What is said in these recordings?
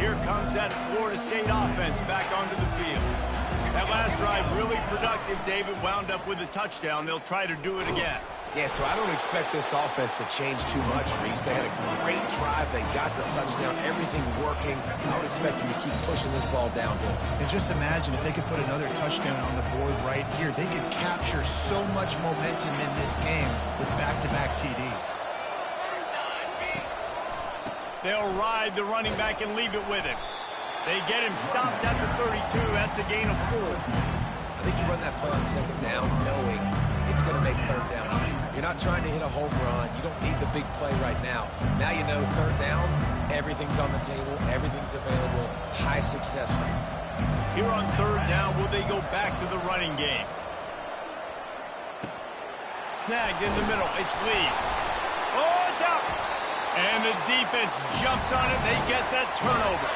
Here comes that Florida State offense back onto the field. That last drive really productive. David wound up with a touchdown. They'll try to do it again. Yeah, so I don't expect this offense to change too much, Reese. They had a great drive. They got the touchdown. Everything working. I would expect them to keep pushing this ball downhill. And just imagine if they could put another touchdown on the board right here. They could capture so much momentum in this game with back-to-back TDs. They'll ride the running back and leave it with him. They get him stopped at the 32. That's a gain of 4. I think you run that play on second down knowing it's going to make third down easy. You're not trying to hit a home run. You don't need the big play right now. Now you know third down, everything's on the table, everything's available, high success rate. Here on third down, will they go back to the running game? Snagged in the middle. It's Lee. Oh, it's out. And the defense jumps on it. They get that turnover.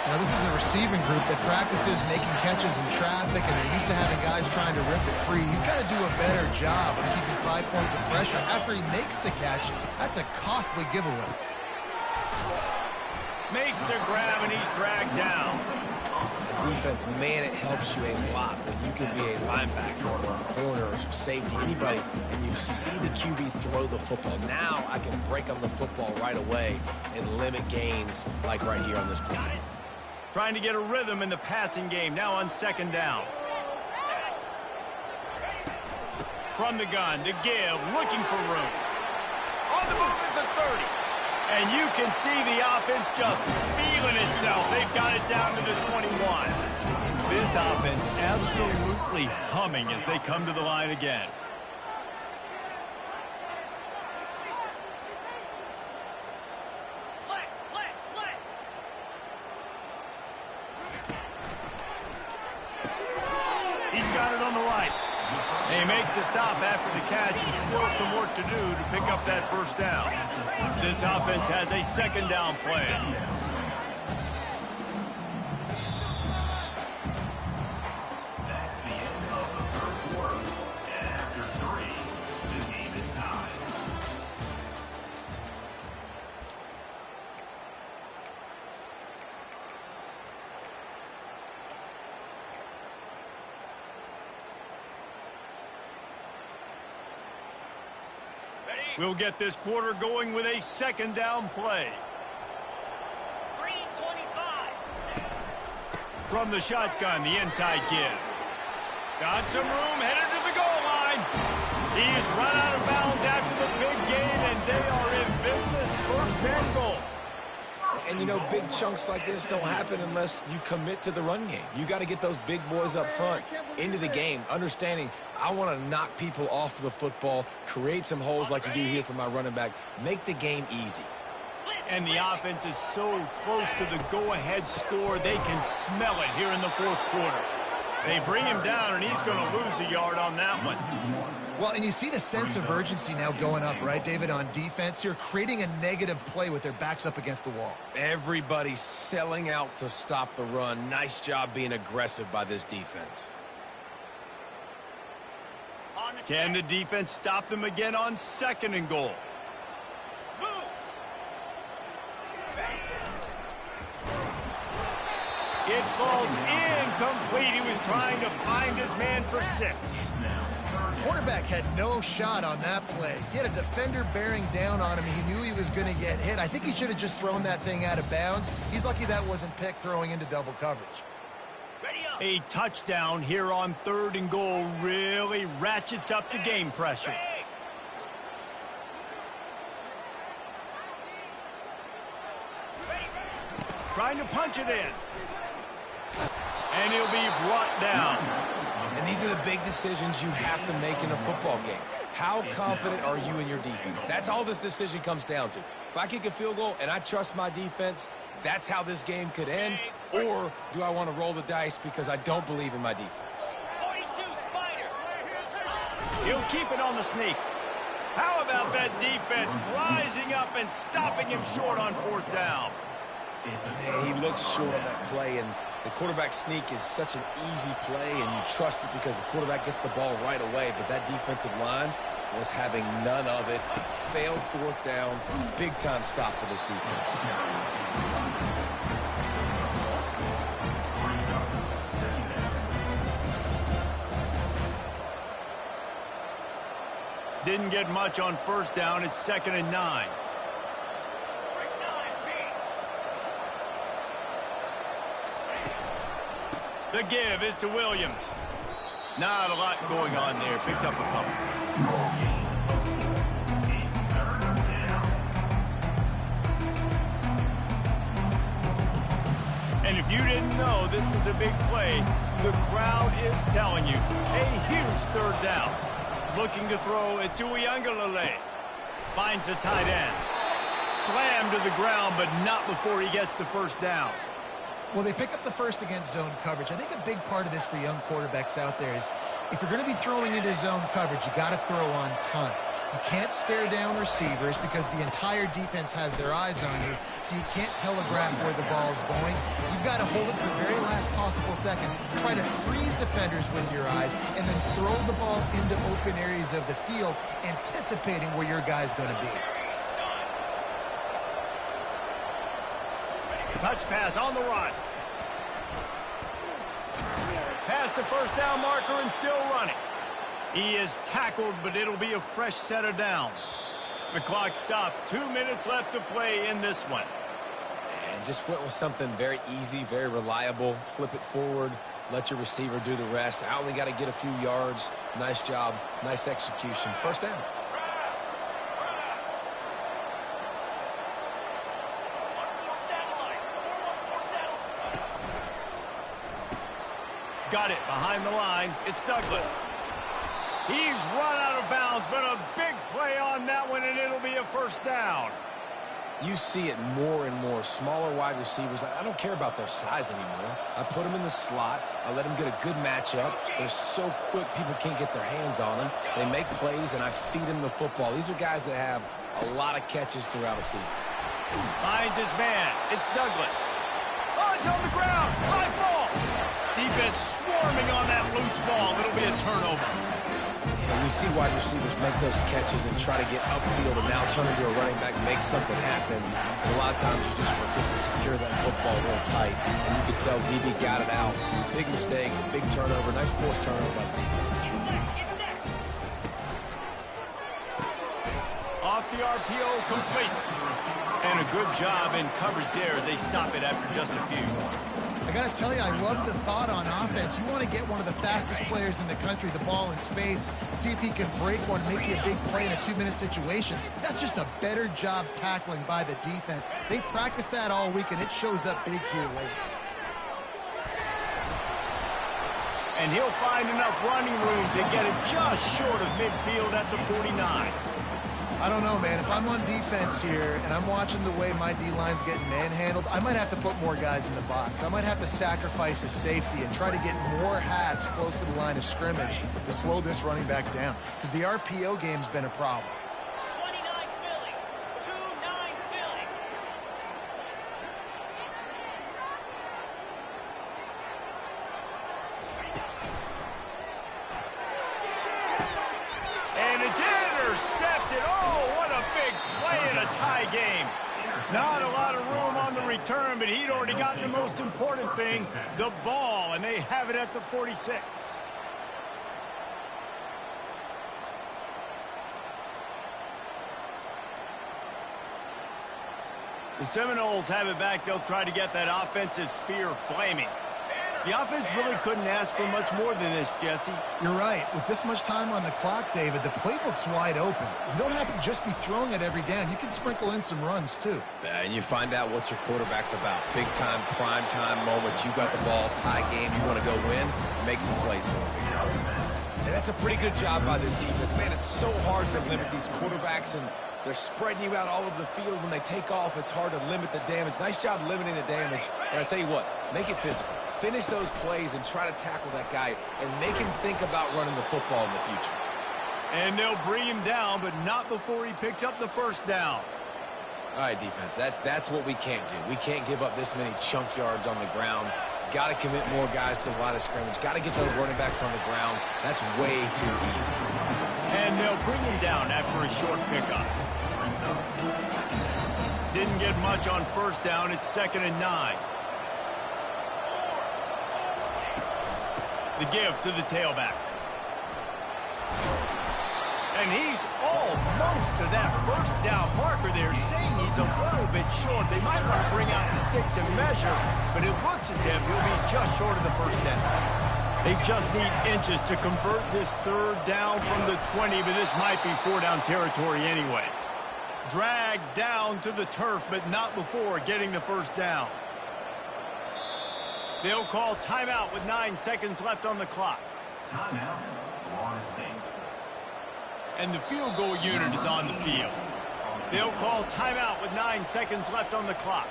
Now, this is a receiving group that practices making catches in traffic, and they're used to having guys trying to rip it free. He's got to do a better job of keeping 5 points of pressure after he makes the catch. That's a costly giveaway. Makes the grab, and he's dragged down. The defense, man, it helps you a lot when you can be a linebacker or a corner or safety, anybody, and you see the QB throw the football. Now I can break on the football right away and limit gains like right here on this play. Trying to get a rhythm in the passing game, now on second down. From the gun to give, looking for room. On the move at the 30. And you can see the offense just feeling itself. They've got it down to the 21. This offense absolutely humming as they come to the line again. He's got it on the right. They make the stop after the catch, and still some work to do to pick up that first down. This offense has a second down play. We'll get this quarter going with a second down play. 3:25. From the shotgun, the inside give. Got some room, headed to the goal line. He's run out of bounds after the big gain, and they are in business. First and goal. And, you know, big chunks like this don't happen unless you commit to the run game. You got to get those big boys up front into the game, understanding I want to knock people off the football, create some holes like you do here for my running back, make the game easy. And the offense is so close to the go-ahead score, they can smell it here in the fourth quarter. They bring him down, and he's going to lose a yard on that one. Well, and you see the sense of urgency now going up, right, David, on defense here, creating a negative play with their backs up against the wall. Everybody's selling out to stop the run. Nice job being aggressive by this defense. Can the defense stop them again on second and goal? It falls incomplete. He was trying to find his man for 6. Quarterback had no shot on that play. He had a defender bearing down on him. He knew he was going to get hit. I think he should have just thrown that thing out of bounds. He's lucky that wasn't picked throwing into double coverage. A touchdown here on third and goal really ratchets up the game pressure. Trying to punch it in. And he'll be brought down. And these are the big decisions you have to make in a football game. How confident are you in your defense? That's all this decision comes down to. If I kick a field goal and I trust my defense, that's how this game could end. Or do I want to roll the dice because I don't believe in my defense? 42 Spider. He'll keep it on the sneak. How about that defense rising up and stopping him short on fourth down? Man, he looks short on that play, and the quarterback sneak is such an easy play, and you trust it because the quarterback gets the ball right away, but that defensive line was having none of it. Failed fourth down. Big-time stop for this defense. Didn't get much on first down. It's 2nd and 9. The give is to Williams. Not a lot going on there. Picked up a couple. And if you didn't know this was a big play, the crowd is telling you. A huge 3rd down. Looking to throw it to Uiagalelei. Finds the tight end. Slammed to the ground, but not before he gets the 1st down. Well, they pick up the first against zone coverage. I think a big part of this for young quarterbacks out there is if you're going to be throwing into zone coverage, you got to throw on time. You can't stare down receivers because the entire defense has their eyes on you, so you can't telegraph where the ball's going. You've got to hold it to the very last possible second, try to freeze defenders with your eyes, and then throw the ball into open areas of the field, anticipating where your guy's going to be. Touch pass on the run. Past the 1st down marker and still running. He is tackled, but it'll be a fresh set of downs. The clock stopped. 2 minutes left to play in this one. And just went with something very easy, very reliable. Flip it forward. Let your receiver do the rest. I only got to get a few yards. Nice job. Nice execution. 1st down. Got it behind the line. It's Douglas. He's run out of bounds, but a big play on that one, and it'll be a 1st down. You see it more and more. Smaller wide receivers. I don't care about their size anymore. I put them in the slot. I let them get a good matchup. They're so quick, people can't get their hands on them. They make plays, and I feed them the football. These are guys that have a lot of catches throughout a season. Finds his man. It's Douglas. Oh, it's on the ground. High ball. Defense swarming on that loose ball. It'll be a turnover. And you see wide receivers make those catches and try to get upfield and now turn into a running back, make something happen. And a lot of times you just forget to secure that football real tight. And you can tell DB got it out. Big mistake, big turnover, nice forced turnover by the defense. Off the RPO, complete. And a good job in coverage there as they stop it after just a few. I got to tell you, I love the thought on offense. You want to get one of the fastest players in the country the ball in space, see if he can break one, make you a big play in a 2-minute situation. That's just a better job tackling by the defense. They practice that all week, and it shows up big here late. And he'll find enough running room to get it just short of midfield at the 49. I don't know, man. If I'm on defense here and I'm watching the way my D-line's getting manhandled, I might have to put more guys in the box. I might have to sacrifice a safety and try to get more hats close to the line of scrimmage to slow this running back down, because the RPO game's been a problem. 29 Philly. 2-9 Philly. And it's intercepted. Oh, what a big play in a tie game. Not a lot of room on the return, but he'd already gotten the most important thing, the ball, and they have it at the 46. The Seminoles have it back. They'll try to get that offensive spear flaming. The offense really couldn't ask for much more than this, Jesse. You're right. With this much time on the clock, David, the playbook's wide open. You don't have to just be throwing it every down. You can sprinkle in some runs, too. And you find out what your quarterback's about. Big time, prime time moments. You got the ball, tie game. You want to go win, make some plays for them. And that's a pretty good job by this defense. Man, it's so hard to limit these quarterbacks, and they're spreading you out all over the field. When they take off, it's hard to limit the damage. Nice job limiting the damage. And I tell you what, make it physical. Finish those plays and try to tackle that guy and make him think about running the football in the future. And they'll bring him down, but not before he picks up the first down. All right, defense, that's what we can't do. We can't give up this many chunk yards on the ground. Got to commit more guys to the line of scrimmage. Got to get those running backs on the ground. That's way too easy. And they'll bring him down after a short pickup. Didn't get much on first down. It's 2nd and 9. The give to the tailback. And he's almost to that first down marker there, saying he's a little bit short. They might want to bring out the sticks and measure, but it looks as if he'll be just short of the first down. They just need inches to convert this third down from the 20, but this might be four-down territory anyway. Dragged down to the turf, but not before getting the first down. They'll call timeout with 9 seconds left on the clock. Timeout, Florida State. And the field goal unit is on the field. They'll call timeout with 9 seconds left on the clock.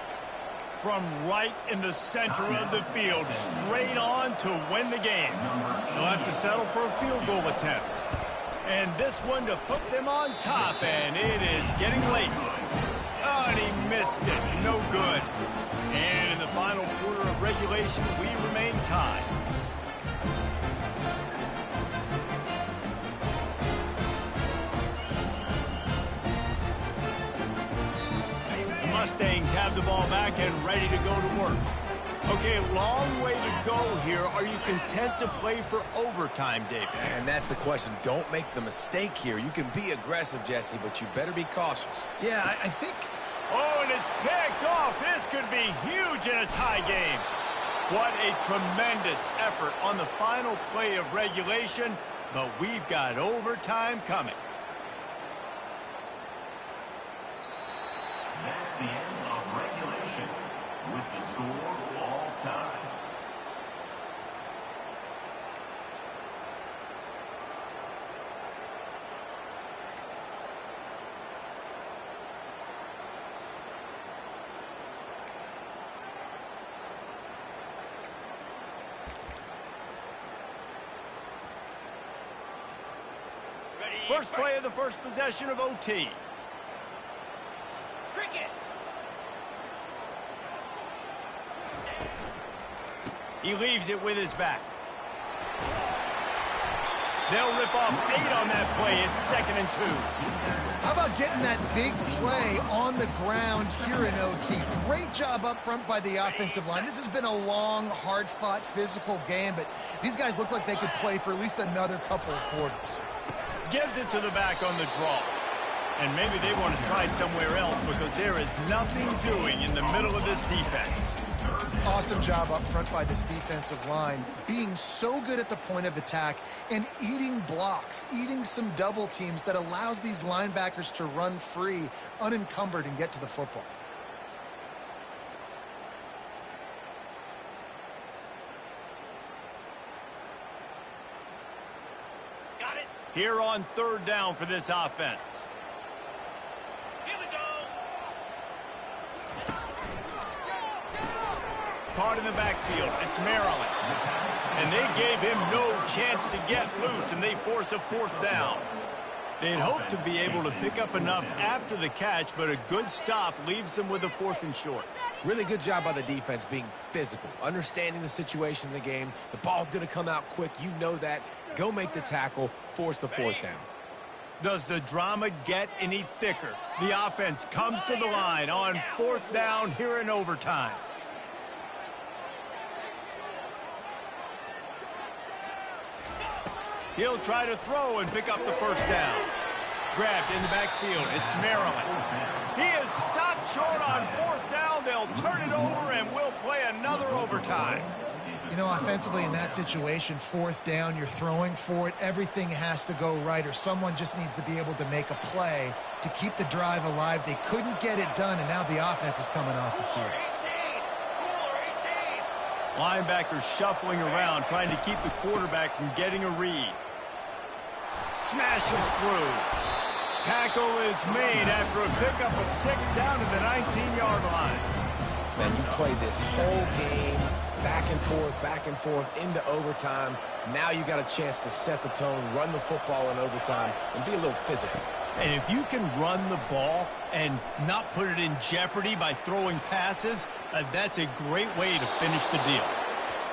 From right in the center of the field, straight on to win the game. They'll have to settle for a field goal attempt. And this one to put them on top, and it is getting late. Oh, and he missed it. No good. And in the final quarter of regulation, we remain tied. Mustangs have the ball back and ready to go to work. Okay, long way to go here. Are you content to play for overtime, David? And that's the question. Don't make the mistake here. You can be aggressive, Jesse, but you better be cautious. Yeah, I think... Oh, and it's picked off. This could be huge in a tie game. What a tremendous effort on the final play of regulation, but we've got overtime coming. That's the end of regulation with the score all time. First play of the first possession of OT. Cricket. He leaves it with his back. They'll rip off 8 on that play. It's 2nd and 2. How about getting that big play on the ground here in OT? Great job up front by the offensive line. This has been a long, hard-fought, physical game, but these guys look like they could play for at least another couple of quarters. Gives it to the back on the draw. And maybe they want to try somewhere else because there is nothing doing in the middle of this defense. Awesome job up front by this defensive line, being so good at the point of attack and eating blocks, eating some double teams that allows these linebackers to run free, unencumbered, and get to the football. Got it. Here on 3rd down for this offense. Here we go. Caught in the backfield. It's Maryland. And they gave him no chance to get loose, and they force a 4th down. They'd hoped to be able to pick up enough after the catch, but a good stop leaves them with a 4th and short. Really good job by the defense being physical, understanding the situation in the game. The ball's going to come out quick. You know that. Go make the tackle, force the 4th down. Does the drama get any thicker? The offense comes to the line on 4th down here in overtime. He'll try to throw and pick up the 1st down. Grabbed in the backfield. It's Maryland. He is stopped short on 4th down. They'll turn it over and we'll play another overtime. You know, offensively in that situation, 4th down, you're throwing for it. Everything has to go right, or someone just needs to be able to make a play to keep the drive alive. They couldn't get it done, and now the offense is coming off the field. 18. Linebackers shuffling around, trying to keep the quarterback from getting a read. Smashes through. Tackle is made after a pickup of 6 down to the 19-yard line. Man, you play this whole game back and forth into overtime. Now you got a chance to set the tone, run the football in overtime, and be a little physical. And if you can run the ball and not put it in jeopardy by throwing passes, that's a great way to finish the deal.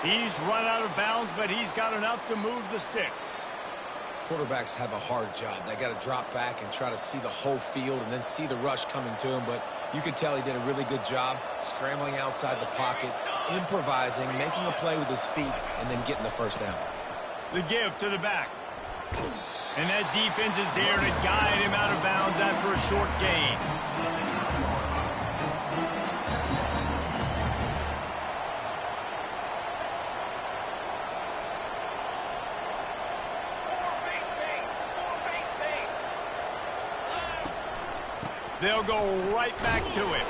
He's run out of bounds, but he's got enough to move the sticks. Quarterbacks have a hard job. They got to drop back and try to see the whole field and then see the rush coming to him. But you could tell he did a really good job scrambling outside the pocket, improvising, making a play with his feet, and then getting the 1st down. The give to the back. And that defense is there to guide him out of bounds after a short gain. They'll go right back to him.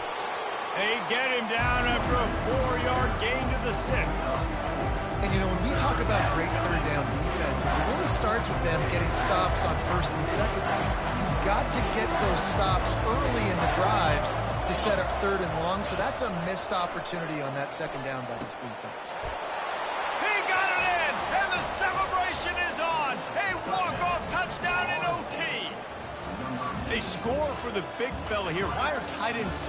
They get him down after a 4-yard gain to the 6. And, you know, when we talk about great third down defenses, it really starts with them getting stops on first and second down. You've got to get those stops early in the drives to set up third and long, so that's a missed opportunity on that second down by this defense. He got it in, and the celebration is on. A walk-off touchdown in OT. They score for the big fella here. Why are tight ends so